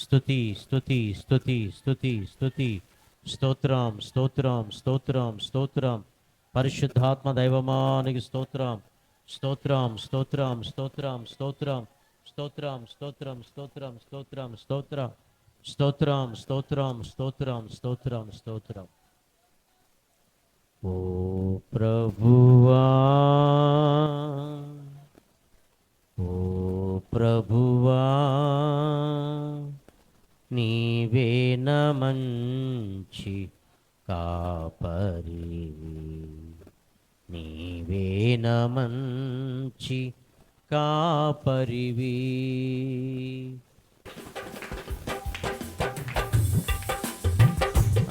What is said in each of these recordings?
స్తుతి స్తుతి స్తుతి స్తుతి స్తుతి స్తోత్రం స్తోత్రం స్తోత్రం స్తోత్రం పరిశుద్ధాత్మ దైవమానికి స్తోత్రం స్తోత్రం స్తోత్రం స్తోత్రం స్తోత్రం స్తోత్రం స్తోత్రం స్తోత్రం స్తోత్రం స్తోత్రం స్తోత్రం స్తోత్రం స్తోత్రం స్తోత్రం స్తోత్రం. ఓ ప్రభువా, ఓ ప్రభువా, నీవేన మంచి కాపరివి, నీవేన మంచి కాపరివి.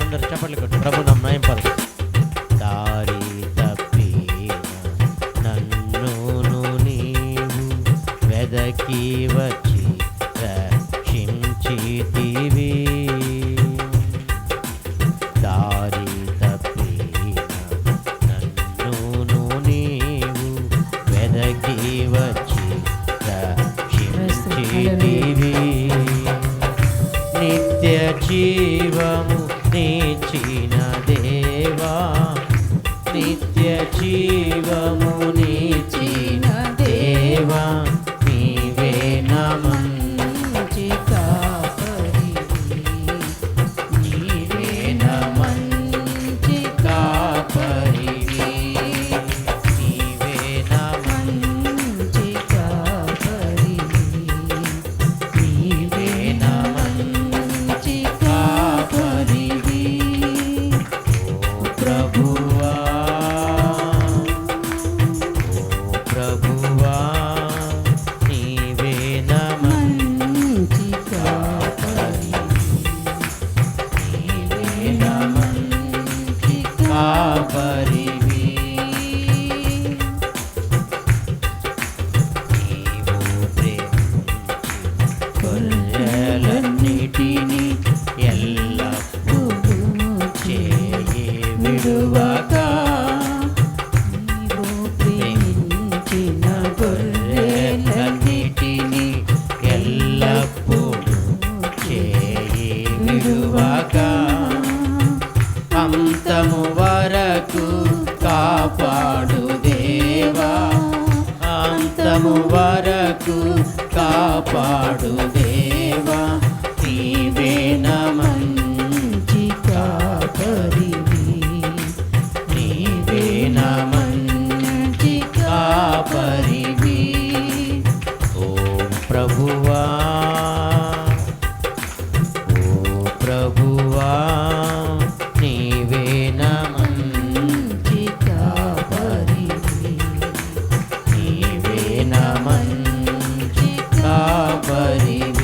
అందరు చప్పట్లు కొట్టు ప్రభు నామ నయంపరు. దారి తప్పిన నన్నును నీవు వెదకి వచ్చి రక్షించితివి. దారి తప్పిన నన్నును నీవు వెదకి వచ్చి రక్షించితివి. నిత్య జీవము నీచిన దేవా, నిత్య జీవము నీచిన దేవా, నీవే నా మంచి కాపరివి, నీవే నా మంచి కాపరివి, నీవే నా మంచి కాపరివి, నీవే నా మంచి కాపరివి. ఓ ప్రభువా, ఓ ప్రభువా, నీవే నా మంచి కాపరివి, నీవే నా మంచి కాపరివి. నీవు ప్రేమించి గొర్రెలన్నిటినీ ఎల్లప్పుడూ చేయి విడువక, నీవు ప్రేమించిన గొర్రెలన్నిటినీ ఎల్లప్పుడూ చేయి విడువక, అంతము వరకు కాపాడు దేవా, అంతము వరకు కాపాడు దేవా, నీవే నా మంచి కాపరివి, నీవే నా మంచి కాపరివి. ఓం ప్రభువా, ఓ ప్రభువా, నీవే నా మంచి కాపరివి, నీవే నా మంచి కాపరివి.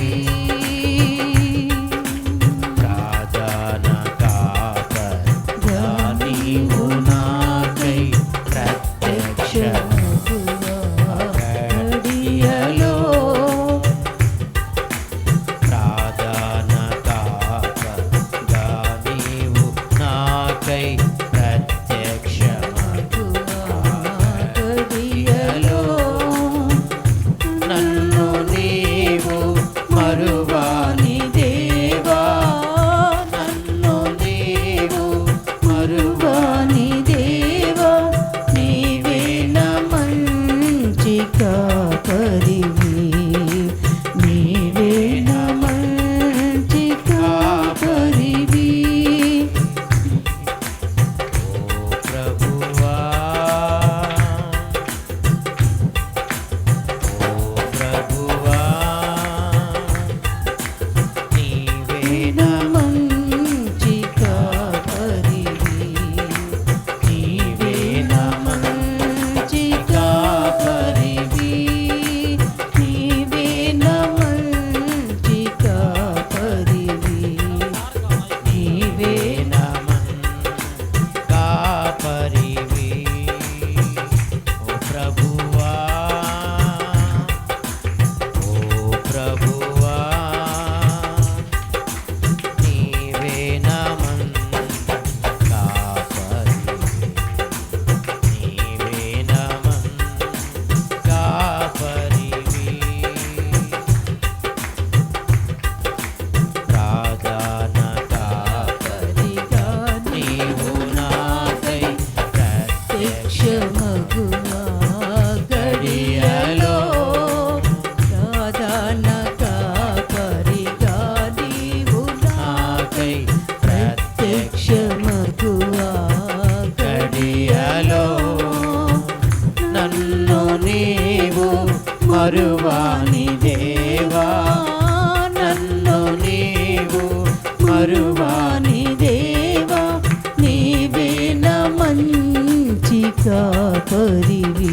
కాపరివి,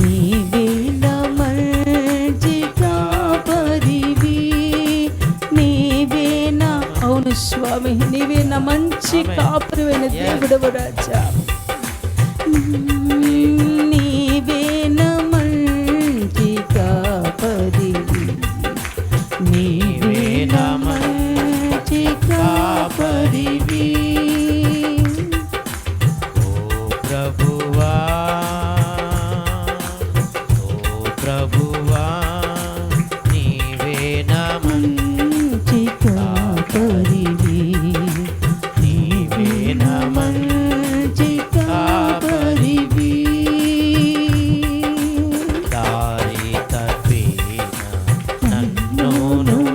నీవే నా మంచి కాపరివి, నీవే నా, అవును స్వామి, నీవే నా మంచి కాపరివైన దేవుడవు రాజా. నీవే నా మంచి కాపరివి, నీవే నా మంచి కాపరివి. ప్రభువా, ఓ ప్రభువా, నీవే నా మంచి కాపరివి, నీవే నా మంచి కాపరివి. దారి తప్పిన నన్ను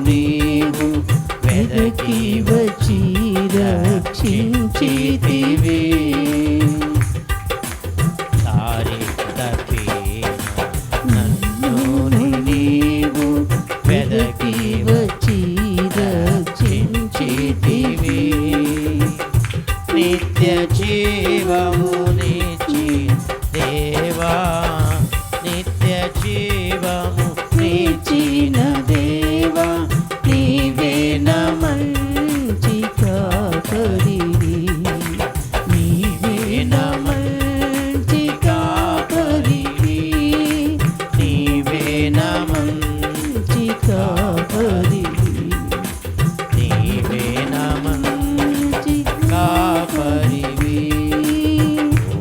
నీవు వెదకి వచ్చి రక్షించితివి, దారి తప్పిన నన్ను నీవు వెదకి వచ్చి రక్షించితివి. నిత్య జీవము నిచ్చి దేవా, నిత్య జీవము నిచ్చిన దేవా, నీవే నా మంచి కాపరివి, నీవే నా మంచి కాపరివి, నీవే నా మంచి కాపరివి, నీవే నా మంచి కాపరివి. ఓ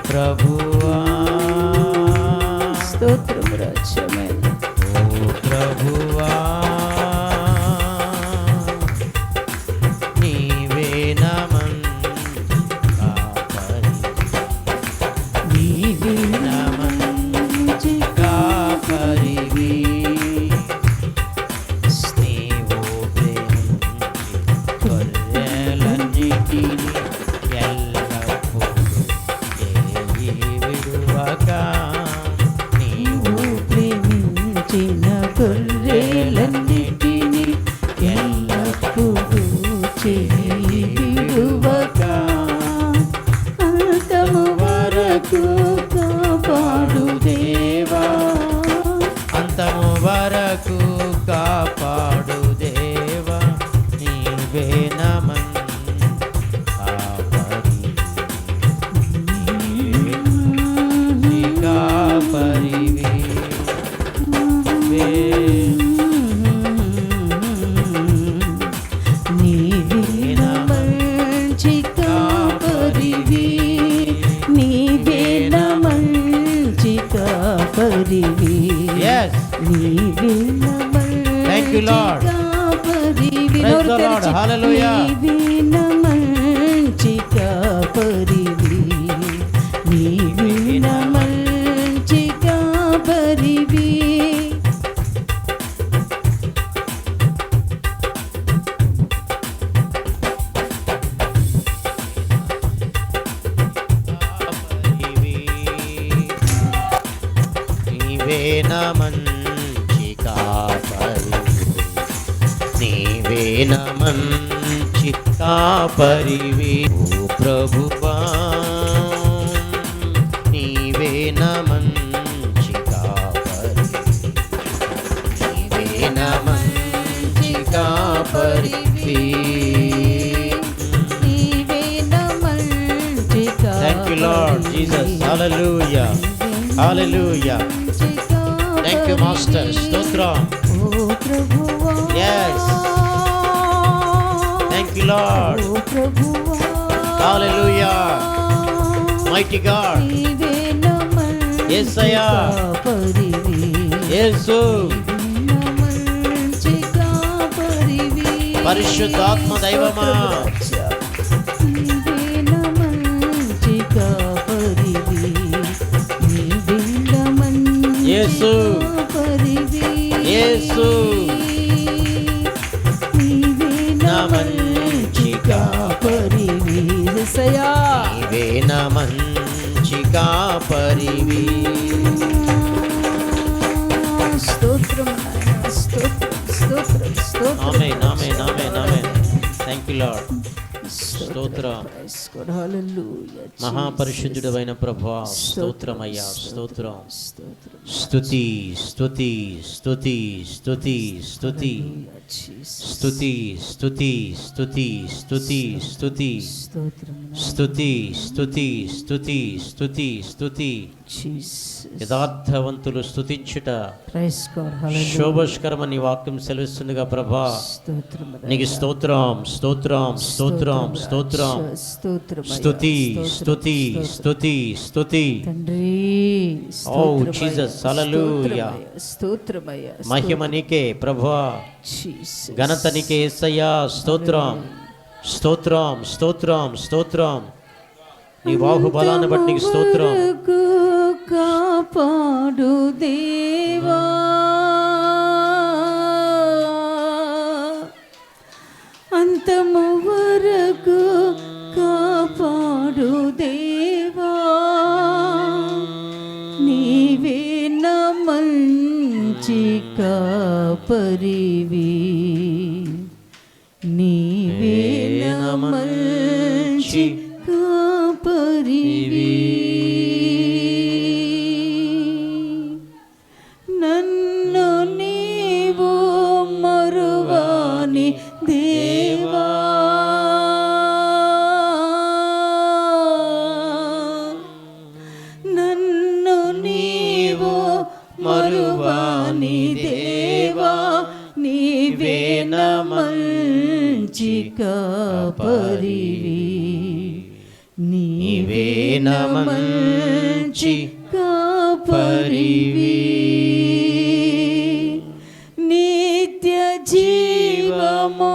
ప్రభువా, స్తోత్రం రాజ్యమైన ఓ ప్రభువా, నీవే నా కాపరివి, నీవే నా మంచి కాపరివి. నీవు ప్రేమించి గొర్రెలన్నిటినీ ఎల్లప్పుడూ చేయి విడువక, నీవు ప్రేమించిన గొర్రెలన్నిటినీ ఎల్లప్పుడూ చేయి విడువక, అంతము వరకు కాపాడు దేవా, అంతము వరకు కాపాడు దేవా, నీవే నా కాపరివి, నీ కాపరివి. నీవే నా మంచి కాపరివి, నీవే నా మంచి కాపరివి, Yes. నీవే నా Thank you, Lord. మంచి కాపరివి. Praise the Lord. Hallelujah. నీవే నా మంచి కాపరివి, నీవే నా మంచి కాపరివి. నీవే నా మంచి కాపరివి, నీవే నా మంచి కాపరివి. ఓ ప్రభువా, నీవే నా మంచి కాపరివి, నీవే నా మంచి కాపరివి. నీవే నా మంచి Thank you, Lord Jesus. Hallelujah. Hallelujah. Thank you, Master. Stotram. ఓ ప్రభువా, Yes. Thank you, Lord. ఓ ప్రభువా, Hallelujah. Mighty God. నీవే నా మంచి యేసయ్యా. కాపరివి, యేసు. నా మంచి కాపరివి. పరిశుద్ధాత్మ దైవమా. నీవే నా మంచి కాపరివి, నీవే నా మంచి యేసు. కాపరివి, యేసు. నీవే నా నా మంచి కాపరివి. యేసయ్యా, నీవే నా మంచి కాపరివి. స్తోత్రం నాయనా, స్తోత్రం స్తోత్రం స్తోత్రం. Amen, amen, amen, amen. Thank you, Lord. స్తోత్రం. మహాపరిశుద్ధుడైన ప్రభువా స్తోత్రమయ్యా, స్తోత్రం. స్తుతి స్తుతి స్తుతి స్తుతి స్తుతి స్తుతి స్తుతి స్తుతి స్తుతి స్తుతి స్తుతి స్తుతి స్తుతి స్తుతి స్తుతి. యథార్థవంతులు స్తుతించుట శోభస్కరమని వాక్యం సెలవిస్తుందిగా ప్రభా, నీకు స్తోత్రం స్తోత్రం స్తోత్రం స్తోత్రం. స్తుతి స్తుతి స్తుతి స్తుతి. ఓ జీసస్, హల్లెలూయా. మహిమ నీకే ప్రభువా, ఘనత నీకే యేసయ్యా. స్తోత్రం స్తోత్రం స్తోత్రం స్తోత్రం. నీ బాహుబలాన్ని బట్టి నీకు స్తోత్రం. కాపాడు దేవా, అంతము వరకు కాపాడు దేవా, నీవే నా మంచి కాపరివి, నీవే నా మంచి కాపరివి. నన్ను నీవు మరువాని దేవా, నన్ను నీవు మరువాని దేవా, నీవే నా మంచి కాపరివి, నీవే నా మంచి కాపరివి. నిత్య జీవమునిచ్చిన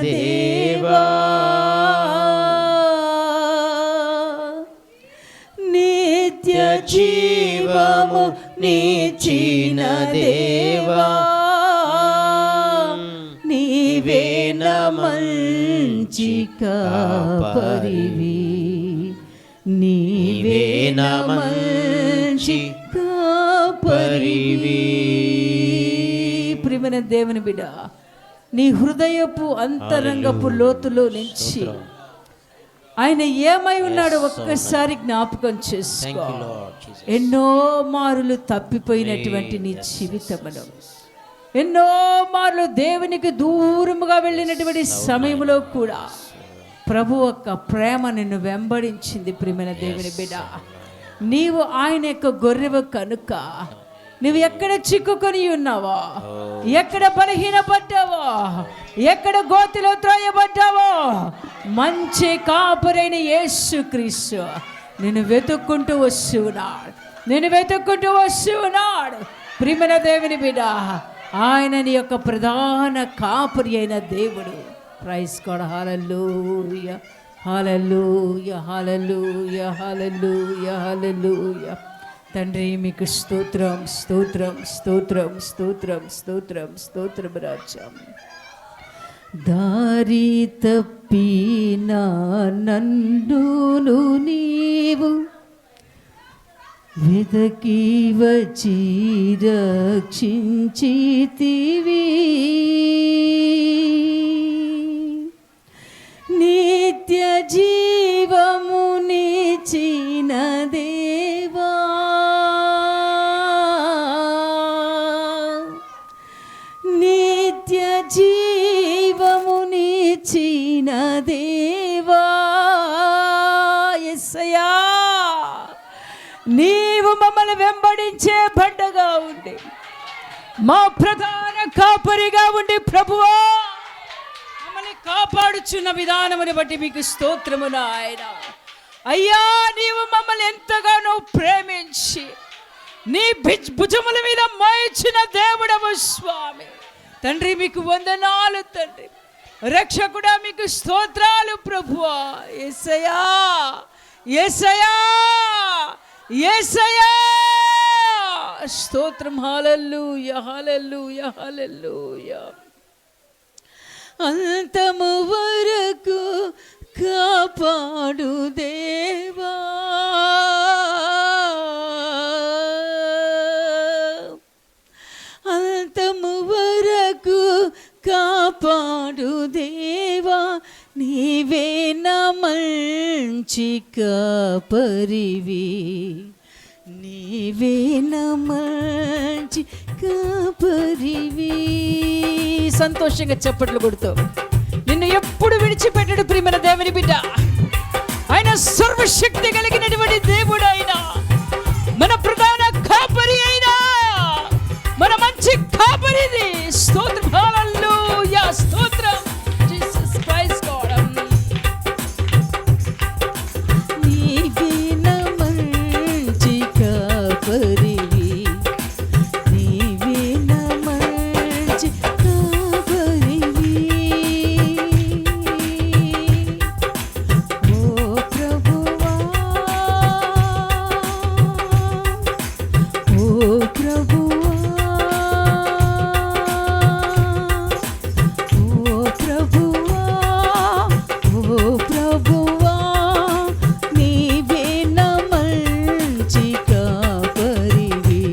దేవా, నిత్య జీవము నిచ్చిన దేవా, నీవే నా మంచి కాపరివి, నీవే నా మంచి కాపరివి. ప్రియమైన దేవుని బిడ్డ, నీ హృదయపు అంతరంగపు లోతులో నుంచి ఆయన ఏమై ఉన్నాడో ఒక్కసారి జ్ఞాపకం చేసుకో. ఎన్నో మారులు తప్పిపోయినటువంటి నీ జీవితంలో, ఎన్నో మార్లు దేవునికి దూరముగా వెళ్ళినటువంటి సమయంలో కూడా ప్రభు యొక్క ప్రేమ నిన్ను వెంబడించింది. ప్రియమైన దేవుని బిడ్డ, నీవు ఆయన యొక్క గొర్రెవు కనుక నువ్వు ఎక్కడ చిక్కుకొని ఉన్నావో, ఎక్కడ బలహీనపడ్డావో, ఎక్కడ గోతిలో త్రోయబడ్డావో, మంచి కాపురైన యేసుక్రీస్తు నిన్ను వెతుక్కుంటూ వస్తున్నాడు, నిన్ను వెతుక్కుంటూ వస్తున్నాడు. ప్రియమైన దేవుని బిడ్డ, ఆయన నీ యొక్క ప్రధాన కాపరి అయిన దేవుడు. Praise God. Hallelujah hallelujah hallelujah hallelujah hallelujah. తండ్రి మీకు స్తోత్రం స్తోత్రం స్తోత్రం స్తోత్రం స్తోత్రం స్తోత్రం రాజ్యం. దారి తప్పిన నన్ను నీవు వెదకి వచ్చి రక్షించితివి, నిత్య జీవమునిచ్చిన దేవా, నిత్య జీవమునిచ్చిన దేవా, యేసయ్యా, నీవు మమ్మల్ని వెంబడించే బండగా ఉండి, మా ప్రధాన కాపరిగా ఉండి ప్రభువా మమ్మల్ని కాపాడుచున్న విధానముని బట్టి మీకు స్తోత్రము నాయన. అయ్యా, నీవు మమ్మల్ని ఎంతగానో ప్రేమించి నీ భుజముల మీద మోయించిన దేవుడవు స్వామి. తండ్రి మీకు వందనాలు తండ్రి. రక్షకుడా మీకు స్తోత్రాలు ప్రభువా. యేసయ్యా యేసయ్యా యేసయ్యా స్తోత్రం. హల్లెలూయా హల్లెలూయా హల్లెలూయా. అంతము వరకు కాపాడు దేవా, అంతము వరకు కాపాడు దేవా, మంచి కాపరివి, నీవే నా మంచి కాపరివి. సంతోషంగా చప్పట్లు కొడుతూ నిన్ను ఎప్పుడు విడిచిపెట్టడు ప్రియమైన దేవుని బిడ్డ. ఆయన సర్వశక్తి కలిగినటువంటి దేవుడు, ఆయన మన ప్రధాన కాపరి, అయినా మన మంచి కాపరిది. స్తోత్రం, హల్లెలూయా, స్తోత్రం జీసస్ క్రైస్ట్ గాడ్. నీవే నా మంచి కాపరివి, నీవే నా మంచి కాపరివి. ఓ ప్రభువా, ఓ ప్రభువా, ఓ ప్రభువా, ఓ ప్రభువా, నీవే నా మంచి కాపరివి,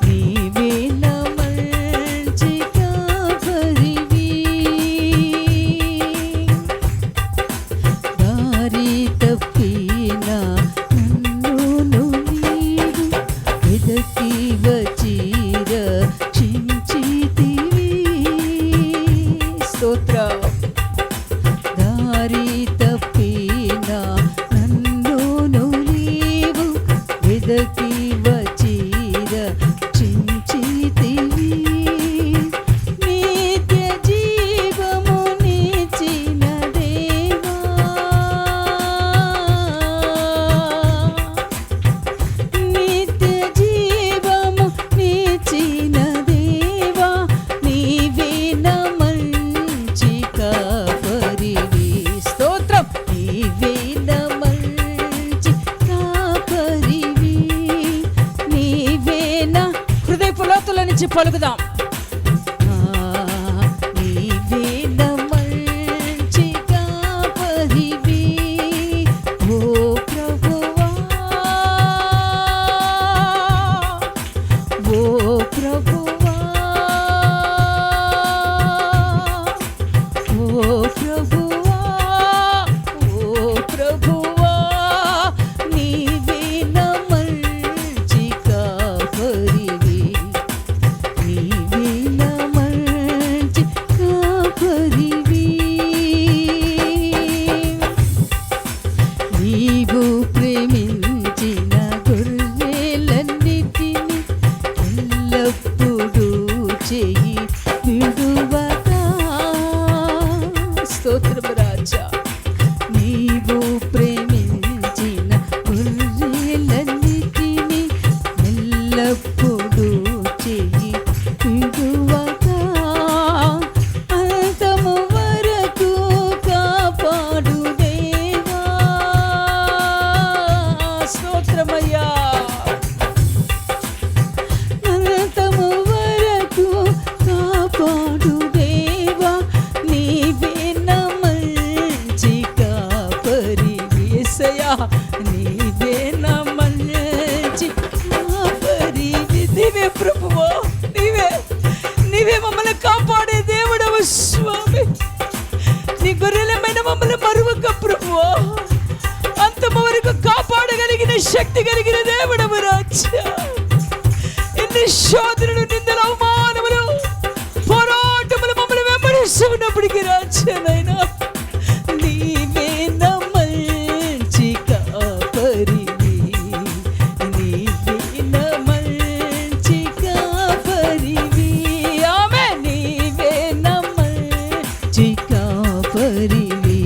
నీవే నా మంచి కాపరివి. దారి తప్పిన నన్ను నీవు వెదకి వచ్చి రక్షించితివి. స్తోత్రం. దారి తప్పిన నన్ను నీవు వెదకి వచ్చి రక్షించితివి. నిత్య జీవము నిచ్చిన దేవా, నిత్య జీవము నిచ్చిన దేవా, నీవే నా మంచి కాపరివి. స్తోత్రం. నీవే నా మంచి కాపరివి, నీవే నా హృదయపు లోతుల నుంచి పలుకుదాం. నీవే నా మంచి కాపరివి, ఓ ప్రభువా, ఓ ప్రభువా, ఓ ప్రభువా, ఓ ప్రభువా, నీవే నా మంచి కాపరివి, నీవే నా మంచి కాపరివి. నీవు ప్రేమించిన గొర్రెలన్నిటిని ఎల్లప్పుడూ చేయి విడువక. స్తోత్రం రాజా. నీవు ప్రేమించిన గొర్రెలన్నిటిని ఎల్లప్పుడూ చేయి విడువక. అంతము వరకు కాపాడు దేవా. స్తోత్రమయ్యా. అంతము వరకు కాపాడు దేవా, నీవే నా మంచి కాపరివి. యేసయ్యా, నీవే నా మంచి కాపరివి. నీవే ప్రభువా, నీవే మమ్మల్ని కాపాడే దేవుడవు స్వామి. నీ గొర్రెలమైన మమ్మల్ని మరువక ప్రభువా, అంతము వరకు కాపాడగలిగిన శక్తి కలిగిన దేవుడవు రాజా. ఎన్ని శోధనలు, నిందలు, అవమానములు, పోరాటములు మమ్మల్ని వెంబడిస్తున్నప్పటికీ రాజా, నైనా నీవే నా మంచి కాపరివి, నీవే నా మంచి కాపరివి. ఆమేన్. నీవే నా మంచి కాపరివి,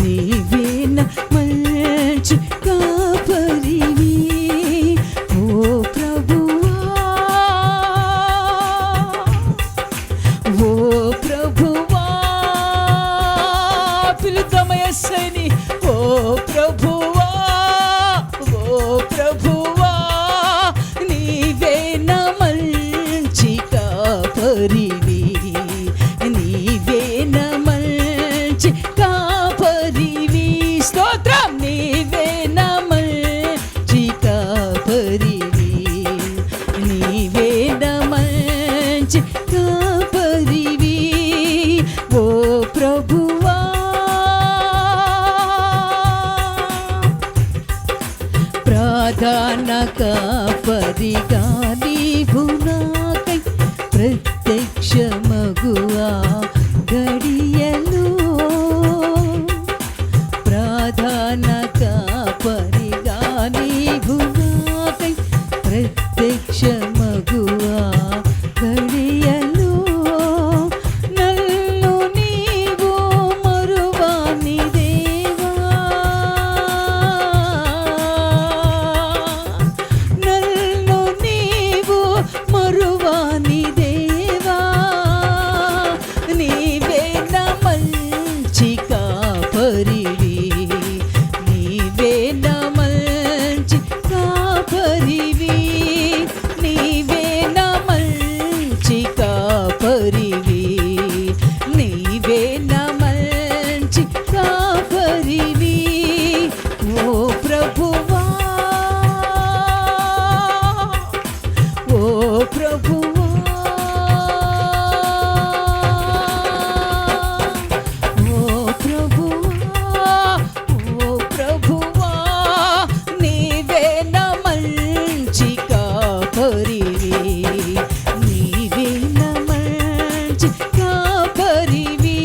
నీవే నా మంచి కాపరివి. ఓ ప్రభువా, ప్రధాన కాపరిగా నీవు నాకై ప్రత్యక్షమగువా గడియలు. ప్రధాన కాపరిగా నీవు నాకై ప్రత్యక్షమగువా గడియలు. నన్ను నీవు మరువాని దేవా, నన్ను నీవు మరువాని దేవా. నీవే నా మంచి కాపరివి, నీవే నా మంచి కాపరివి, నీవే నా మంచి కాపరివి, నీవే నా మంచి కాపరివి. ఓ ప్రభువా, ఓ ప్రభువా, ఓ ప్రభువా, ఓ ప్రభువా, నీవే నా మంచి కాపరివి, నీవే నా మంచి కాపరివి,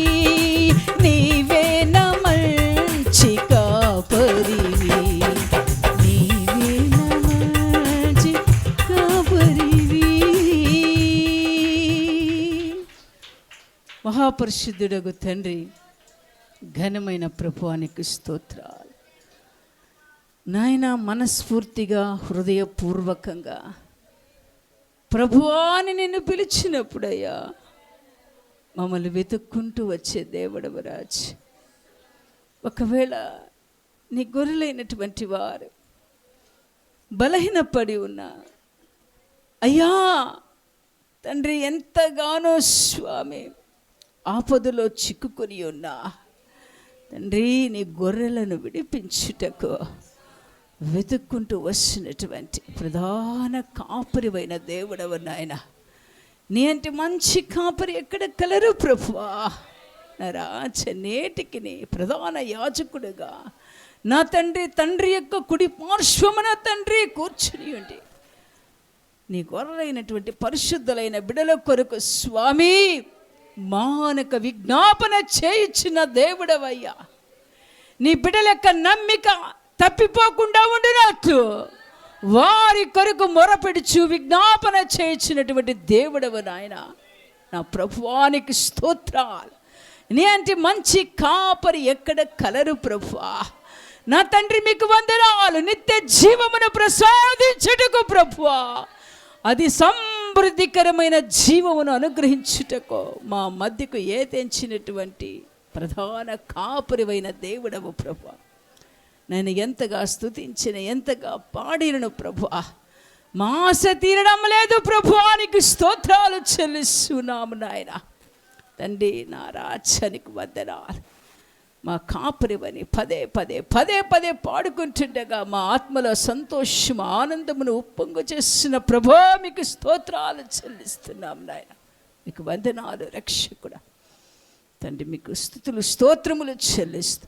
నీవే నా మంచి కాపరివి, నీవే నా మంచి కాపరివి. మహాపరిశుద్ధుడగు తండ్రి, ఘనమైన ప్రభువానికి స్తోత్రాలు నాయనా. మనస్ఫూర్తిగా హృదయపూర్వకంగా ప్రభువాని నిన్ను పిలిచినప్పుడయ్యా మమ్మల్ని వెతుక్కుంటూ వచ్చే దేవుడవు రాజ్. ఒకవేళ నీ గొర్రెలైనటువంటి వారు బలహీనపడి ఉన్నా అయ్యా తండ్రి, ఎంతగానో స్వామి ఆపదలో చిక్కుకొని ఉన్నా తండ్రి, నీ గొర్రెలను విడిపించుటకు వెతుక్కుంటూ వచ్చినటువంటి ప్రధాన కాపరివైన దేవుడవు నాయన. నీ అంటే మంచి కాపరి ఎక్కడ కలరు ప్రభువా. నా రాజ నేటికి నీ ప్రధాన యాజకుడుగా నా తండ్రి యొక్క కుడి పార్శ్వమున తండ్రి కూర్చుని ఉండి నీ గొర్రెలైనటువంటి పరిశుద్ధులైన బిడల కొరకు స్వామి మానక విజ్ఞాపన చేయించిన దేవుడవయ్యా. నీ బిడల యొక్క నమ్మిక తప్పిపోకుండా ఉండినట్లు వారి కొరకు మొరపెడుచు విజ్ఞాపన చేయించినటువంటి దేవుడవు నాయన. నా ప్రభువానికి స్తోత్రాలు. నీ అంటే మంచి కాపరి ఎక్కడ కలరు ప్రభువా. నా తండ్రి మీకు వందనాలు. నిత్య జీవమును ప్రసాదించుటకు ప్రభువా, అది సమృద్ధికరమైన జీవమును అనుగ్రహించుటకు మా మధ్యకు తెంచినటువంటి ప్రధాన కాపరివైన దేవుడవు ప్రభువా. నేను ఎంతగా స్తుతించిన, ఎంతగా పాడినను ప్రభువా, మా ఆశ తీరడం లేదు ప్రభువానికి స్తోత్రాలు చెల్లిస్తున్నాము నాయన. తండ్రి నా రాజ్యానికి వందనాలు. మా కాపరివని పదే పదే పదే పదే పాడుకుంటుండగా మా ఆత్మలో సంతోషం ఆనందమును ఉప్పొంగు చేసిన ప్రభా మీకు స్తోత్రాలు చెల్లిస్తున్నాం నాయన. మీకు వందనాలు రక్షకుడా తండ్రి. మీకు స్తుతులు స్తోత్రములు చెల్లిస్తూ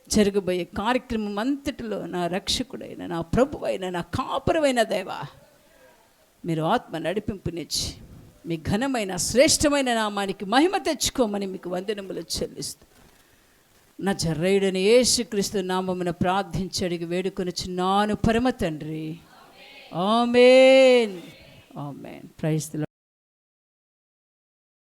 జరగబోయే కార్యక్రమం అంతటిలో నా రక్షకుడైన, నా ప్రభువైన, నా కాపరమైన దేవా మీరు ఆత్మ నడిపింపునిచ్చి మీ ఘనమైన శ్రేష్టమైన నామానికి మహిమ తెచ్చుకోమని మీకు వందనములు చెల్లిస్తూ నజరేయుడైన యేసుక్రీస్తు నామమున ప్రార్థించి అడిగి వేడుకొనుచున్నాను పరమ తండ్రి. Amen. Amen. Praise the lord.